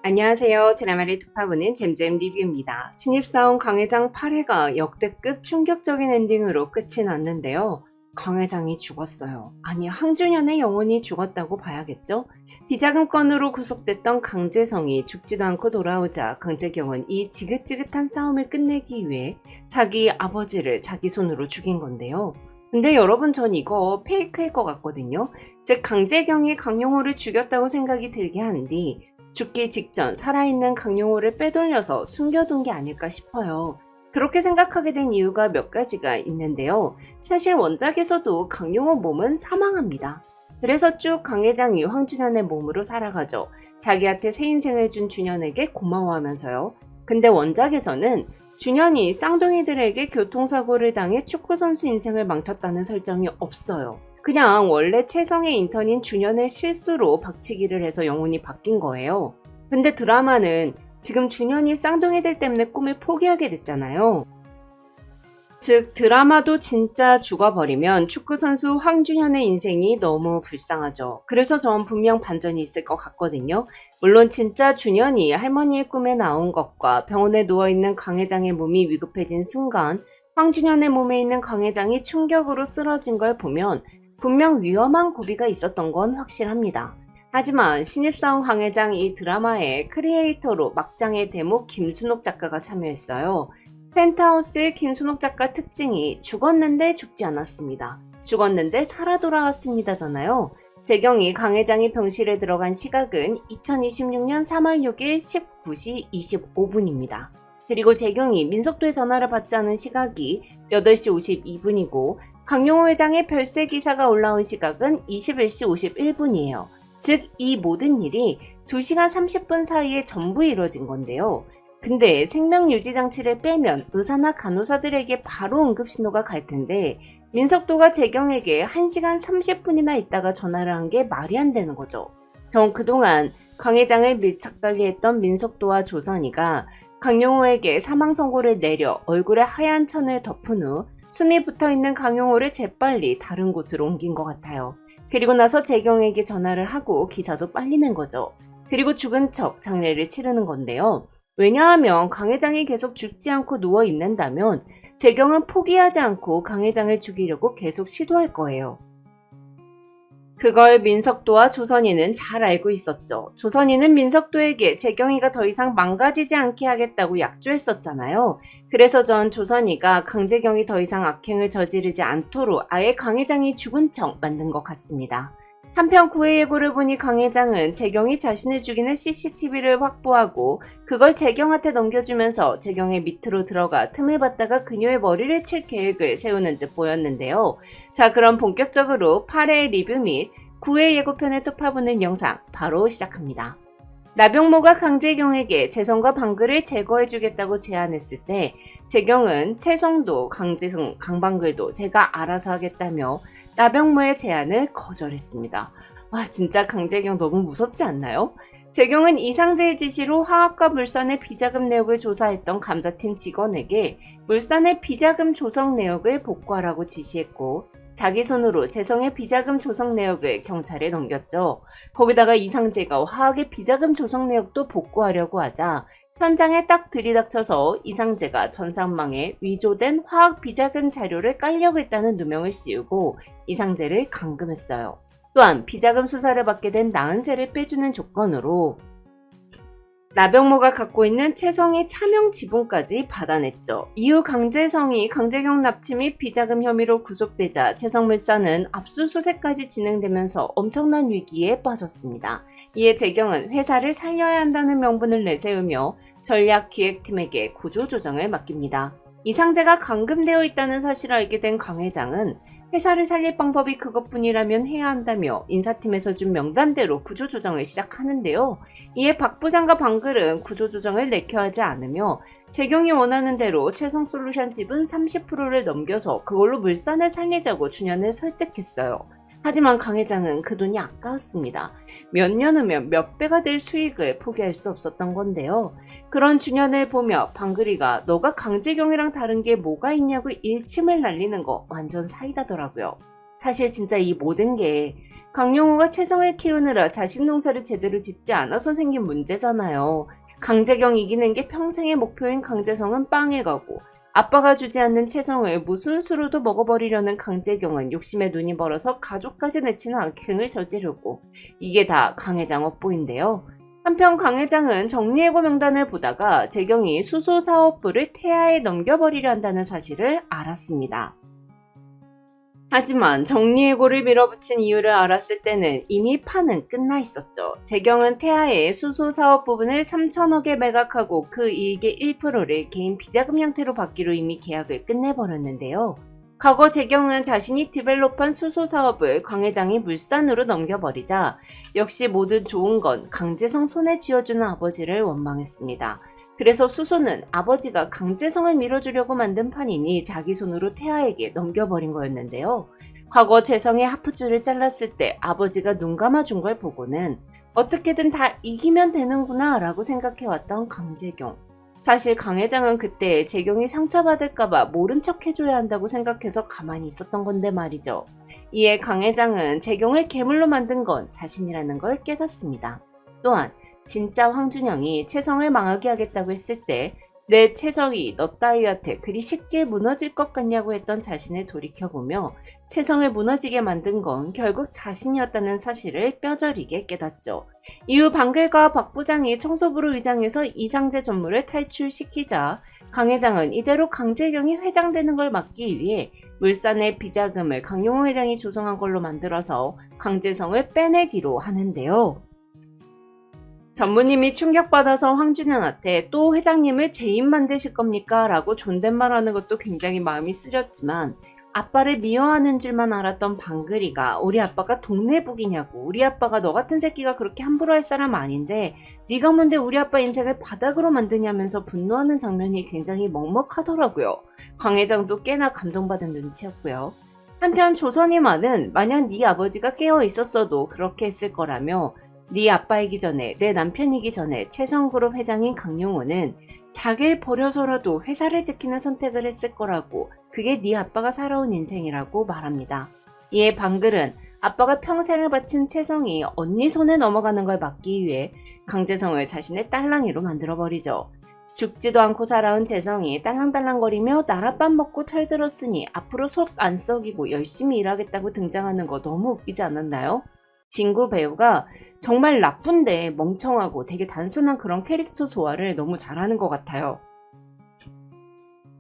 안녕하세요. 드라마를 톱파보는 잼잼 리뷰입니다. 신입사원 강 회장 8회가 역대급 충격적인 엔딩으로 끝이 났는데요. 강 회장이 죽었어요. 아니, 항준현의 영혼이 죽었다고 봐야겠죠? 비자금 건으로 구속됐던 강재성이 죽지도 않고 돌아오자 강재경은 이 지긋지긋한 싸움을 끝내기 위해 자기 아버지를 자기 손으로 죽인 건데요. 근데 여러분, 전 이거 페이크일 것 같거든요. 즉, 강재경이 강용호를 죽였다고 생각이 들게 한 뒤 죽기 직전 살아있는 강용호를 빼돌려서 숨겨둔 게 아닐까 싶어요. 그렇게 생각하게 된 이유가 몇 가지가 있는데요. 사실 원작에서도 강용호 몸은 사망합니다. 그래서 쭉 강 회장이 황준현의 몸으로 살아가죠. 자기한테 새 인생을 준 준현에게 고마워하면서요. 근데 원작에서는 준현이 쌍둥이들에게 교통사고를 당해 축구선수 인생을 망쳤다는 설정이 없어요. 그냥 원래 채성의 인턴인 준현의 실수로 박치기를 해서 영혼이 바뀐 거예요. 근데 드라마는 지금 준현이 쌍둥이들 때문에 꿈을 포기하게 됐잖아요. 즉, 드라마도 진짜 죽어버리면 축구선수 황준현의 인생이 너무 불쌍하죠. 그래서 전 분명 반전이 있을 것 같거든요. 물론 진짜 준현이 할머니의 꿈에 나온 것과 병원에 누워있는 강 회장의 몸이 위급해진 순간 황준현의 몸에 있는 강 회장이 충격으로 쓰러진 걸 보면 분명 위험한 고비가 있었던 건 확실합니다. 하지만 신입사원 강 회장 이 드라마의 크리에이터로 막장의 대목 김순옥 작가가 참여했어요. 펜트하우스의 김순옥 작가 특징이 죽었는데 죽지 않았습니다. 죽었는데 살아 돌아왔습니다잖아요. 재경이 강 회장이 병실에 들어간 시각은 2026년 3월 6일 19시 25분입니다. 그리고 재경이 민석도의 전화를 받지 않은 시각이 8시 52분이고 강용호 회장의 별세 기사가 올라온 시각은 21시 51분이에요. 즉, 이 모든 일이 2시간 30분 사이에 전부 이루어진 건데요. 근데 생명유지장치를 빼면 의사나 간호사들에게 바로 응급신호가 갈 텐데 민석도가 재경에게 1시간 30분이나 있다가 전화를 한 게 말이 안 되는 거죠. 전 그동안 강 회장을 밀착 관리했던 민석도와 조선이가 강용호에게 사망 선고를 내려 얼굴에 하얀 천을 덮은 후 숨이 붙어있는 강용호를 재빨리 다른 곳으로 옮긴 것 같아요. 그리고 나서 재경에게 전화를 하고 기사도 빨리 낸 거죠. 그리고 죽은 척 장례를 치르는 건데요. 왜냐하면 강 회장이 계속 죽지 않고 누워있는다면 재경은 포기하지 않고 강 회장을 죽이려고 계속 시도할 거예요. 그걸 민석도와 조선이는 잘 알고 있었죠. 조선이는 민석도에게 재경이가 더 이상 망가지지 않게 하겠다고 약조했었잖아요. 그래서 전 조선이가 강재경이 더 이상 악행을 저지르지 않도록 아예 강 회장이 죽은 척 만든 것 같습니다. 한편 구의 예고를 보니 강 회장은 재경이 자신을 죽이는 CCTV를 확보하고 그걸 재경한테 넘겨주면서 재경의 밑으로 들어가 틈을 봤다가 그녀의 머리를 칠 계획을 세우는 듯 보였는데요. 자, 그럼 본격적으로 8회 리뷰 및 9회 예고편을 톱파보는 영상 바로 시작합니다. 나병모가 강재경에게 재성과 방글을 제거해주겠다고 제안했을 때 재경은 채성도 강재성, 강방글도 제가 알아서 하겠다며 나병모의 제안을 거절했습니다. 와, 진짜 강재경 너무 무섭지 않나요? 재경은 이상재의 지시로 화학과 물산의 비자금 내역을 조사했던 감사팀 직원에게 물산의 비자금 조성 내역을 복구하라고 지시했고 자기 손으로 재성의 비자금 조성 내역을 경찰에 넘겼죠. 거기다가 이상재가 화학의 비자금 조성 내역도 복구하려고 하자 현장에 딱 들이닥쳐서 이상재가 전산망에 위조된 화학 비자금 자료를 깔려고 했다는 누명을 씌우고 이상재를 감금했어요. 또한 비자금 수사를 받게 된 나은세를 빼주는 조건으로 나병모가 갖고 있는 채성의 차명 지분까지 받아냈죠. 이후 강재성이 강재경 납치 및 비자금 혐의로 구속되자 채성물산은 압수수색까지 진행되면서 엄청난 위기에 빠졌습니다. 이에 재경은 회사를 살려야 한다는 명분을 내세우며 전략기획팀에게 구조조정을 맡깁니다. 이상재가 감금되어 있다는 사실을 알게 된 강 회장은 회사를 살릴 방법이 그것뿐이라면 해야 한다며 인사팀에서 준 명단대로 구조조정을 시작하는데요. 이에 박 부장과 방글은 구조조정을 내켜하지 않으며 재경이 원하는 대로 채성솔루션 지분 30%를 넘겨서 그걸로 물산을 살리자고 준현을 설득했어요. 하지만 강 회장은 그 돈이 아까웠습니다. 몇 년 후면 몇 배가 될 수익을 포기할 수 없었던 건데요. 그런 준현을 보며 방글이가 너가 강재경이랑 다른 게 뭐가 있냐고 일침을 날리는 거 완전 사이다더라고요. 사실 진짜 이 모든 게 강용호가 채성을 키우느라 자식 농사를 제대로 짓지 않아서 생긴 문제잖아요. 강재경 이기는 게 평생의 목표인 강재성은 빵에 가고 아빠가 주지 않는 채성을 무슨 수로도 먹어버리려는 강재경은 욕심에 눈이 멀어서 가족까지 내치는 악행을 저지르고 이게 다 강 회장 업보인데요. 한편 강 회장은 정리해고 명단을 보다가 재경이 수소사업부를 태아에 넘겨버리려 한다는 사실을 알았습니다. 하지만 정리해고를 밀어붙인 이유를 알았을 때는 이미 판은 끝나 있었죠. 재경은 태아의 수소사업 부분을 3천억에 매각하고 그 이익의 1%를 개인 비자금 형태로 받기로 이미 계약을 끝내버렸는데요. 과거 재경은 자신이 디벨롭한 수소사업을 강 회장이 물산으로 넘겨버리자 역시 모든 좋은 건 강재성 손에 쥐어주는 아버지를 원망했습니다. 그래서 수소는 아버지가 강재성을 밀어주려고 만든 판이니 자기 손으로 태아에게 넘겨버린 거였는데요. 과거 재성의 하프줄을 잘랐을 때 아버지가 눈 감아준 걸 보고는 어떻게든 다 이기면 되는구나 라고 생각해왔던 강재경. 사실 강 회장은 그때 재경이 상처받을까봐 모른 척 해줘야 한다고 생각해서 가만히 있었던 건데 말이죠. 이에 강 회장은 재경을 괴물로 만든 건 자신이라는 걸 깨닫습니다. 또한 진짜 황준영이 채성을 망하게 하겠다고 했을 때 내 채성이 너 따위한테 그리 쉽게 무너질 것 같냐고 했던 자신을 돌이켜보며 채성을 무너지게 만든 건 결국 자신이었다는 사실을 뼈저리게 깨닫죠. 이후 방글과 박 부장이 청소부로 위장해서 이상재 전무를 탈출시키자 강 회장은 이대로 강재경이 회장되는 걸 막기 위해 물산의 비자금을 강용호 회장이 조성한 걸로 만들어서 강재성을 빼내기로 하는데요. 전무님이 충격받아서 황준영한테 또 회장님을 재임 만드실 겁니까? 라고 존댓말하는 것도 굉장히 마음이 쓰렸지만 아빠를 미워하는 줄만 알았던 방글이가 우리 아빠가 동네북이냐고 우리 아빠가 너 같은 새끼가 그렇게 함부로 할 사람 아닌데 네가 뭔데 우리 아빠 인생을 바닥으로 만드냐면서 분노하는 장면이 굉장히 먹먹하더라고요. 강 회장도 꽤나 감동받은 눈치였고요. 한편 조선이만은 만약 네 아버지가 깨어 있었어도 그렇게 했을 거라며 네 아빠이기 전에 내 남편이기 전에 채성그룹 회장인 강용호는 자기를 버려서라도 회사를 지키는 선택을 했을 거라고 그게 네 아빠가 살아온 인생이라고 말합니다. 이에 방글은 아빠가 평생을 바친 채성이 언니 손에 넘어가는 걸 막기 위해 강재성을 자신의 딸랑이로 만들어버리죠. 죽지도 않고 살아온 재성이 딸랑딸랑거리며 나랏밥 먹고 철들었으니 앞으로 속 안 썩이고 열심히 일하겠다고 등장하는 거 너무 웃기지 않았나요? 진구 배우가 정말 나쁜데 멍청하고 되게 단순한 그런 캐릭터 소화를 너무 잘하는 것 같아요.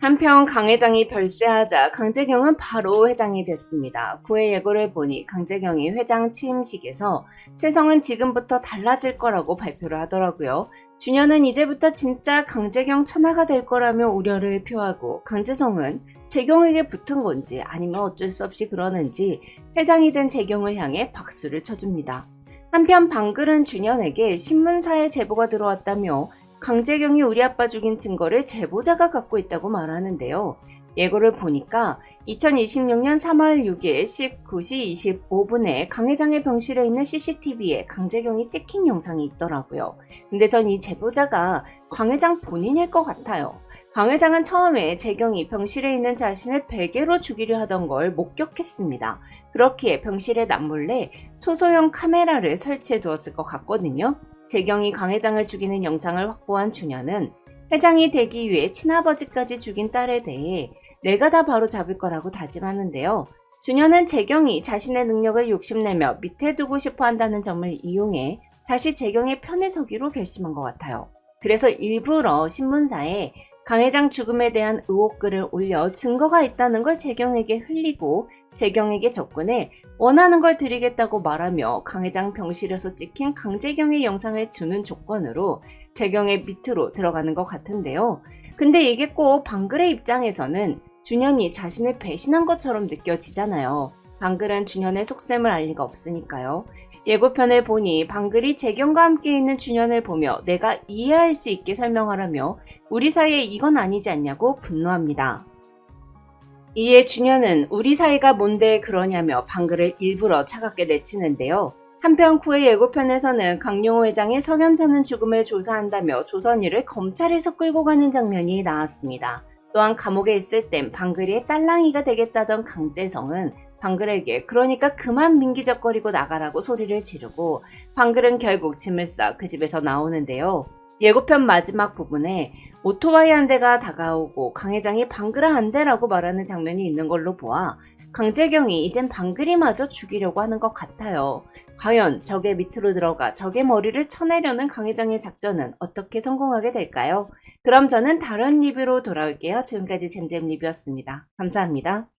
한편 강 회장이 별세하자 강재경은 바로 회장이 됐습니다. 구의 예고를 보니 강재경이 회장 취임식에서 채성은 지금부터 달라질 거라고 발표를 하더라고요. 준현은 이제부터 진짜 강재경 천하가 될 거라며 우려를 표하고 강재성은 재경에게 붙은 건지 아니면 어쩔 수 없이 그러는지 회장이 된 재경을 향해 박수를 쳐줍니다. 한편 방글은 준현에게 신문사에 제보가 들어왔다며 강재경이 우리 아빠 죽인 증거를 제보자가 갖고 있다고 말하는데요. 예고를 보니까 2026년 3월 6일 19시 25분에 강 회장의 병실에 있는 CCTV에 강재경이 찍힌 영상이 있더라고요. 근데 전 이 제보자가 강 회장 본인일 것 같아요. 강 회장은 처음에 재경이 병실에 있는 자신을 베개로 죽이려 하던 걸 목격했습니다. 그렇기에 병실에 남몰래 초소형 카메라를 설치해 두었을 것 같거든요. 재경이 강 회장을 죽이는 영상을 확보한 준현은 회장이 되기 위해 친아버지까지 죽인 딸에 대해 내가 다 바로 잡을 거라고 다짐하는데요. 준현은 재경이 자신의 능력을 욕심내며 밑에 두고 싶어 한다는 점을 이용해 다시 재경의 편에 서기로 결심한 것 같아요. 그래서 일부러 신문사에 강 회장 죽음에 대한 의혹글을 올려 증거가 있다는 걸 재경에게 흘리고 재경에게 접근해 원하는 걸 드리겠다고 말하며 강 회장 병실에서 찍힌 강재경의 영상을 주는 조건으로 재경의 밑으로 들어가는 것 같은데요. 근데 이게 꼭 방글의 입장에서는 준현이 자신을 배신한 것처럼 느껴지잖아요. 방글은 준현의 속셈을 알 리가 없으니까요. 예고편을 보니 방글이 재경과 함께 있는 준현을 보며 내가 이해할 수 있게 설명하라며 우리 사이에 이건 아니지 않냐고 분노합니다. 이에 준현은 우리 사이가 뭔데 그러냐며 방글을 일부러 차갑게 내치는데요. 한편 구의 예고편에서는 강용호 회장의 석연찮은 죽음을 조사한다며 조선일을 검찰에서 끌고 가는 장면이 나왔습니다. 또한 감옥에 있을 땐 방글이의 딸랑이가 되겠다던 강재성은 방글에게 그러니까 그만 민기적거리고 나가라고 소리를 지르고 방글은 결국 짐을 싸 그 집에서 나오는데요. 예고편 마지막 부분에 오토바이 한 대가 다가오고 강 회장이 방글아 안 돼라고 말하는 장면이 있는 걸로 보아 강재경이 이젠 방글이마저 죽이려고 하는 것 같아요. 과연 적의 밑으로 들어가 적의 머리를 쳐내려는 강 회장의 작전은 어떻게 성공하게 될까요? 그럼 저는 다른 리뷰로 돌아올게요. 지금까지 잼잼 리뷰였습니다. 감사합니다.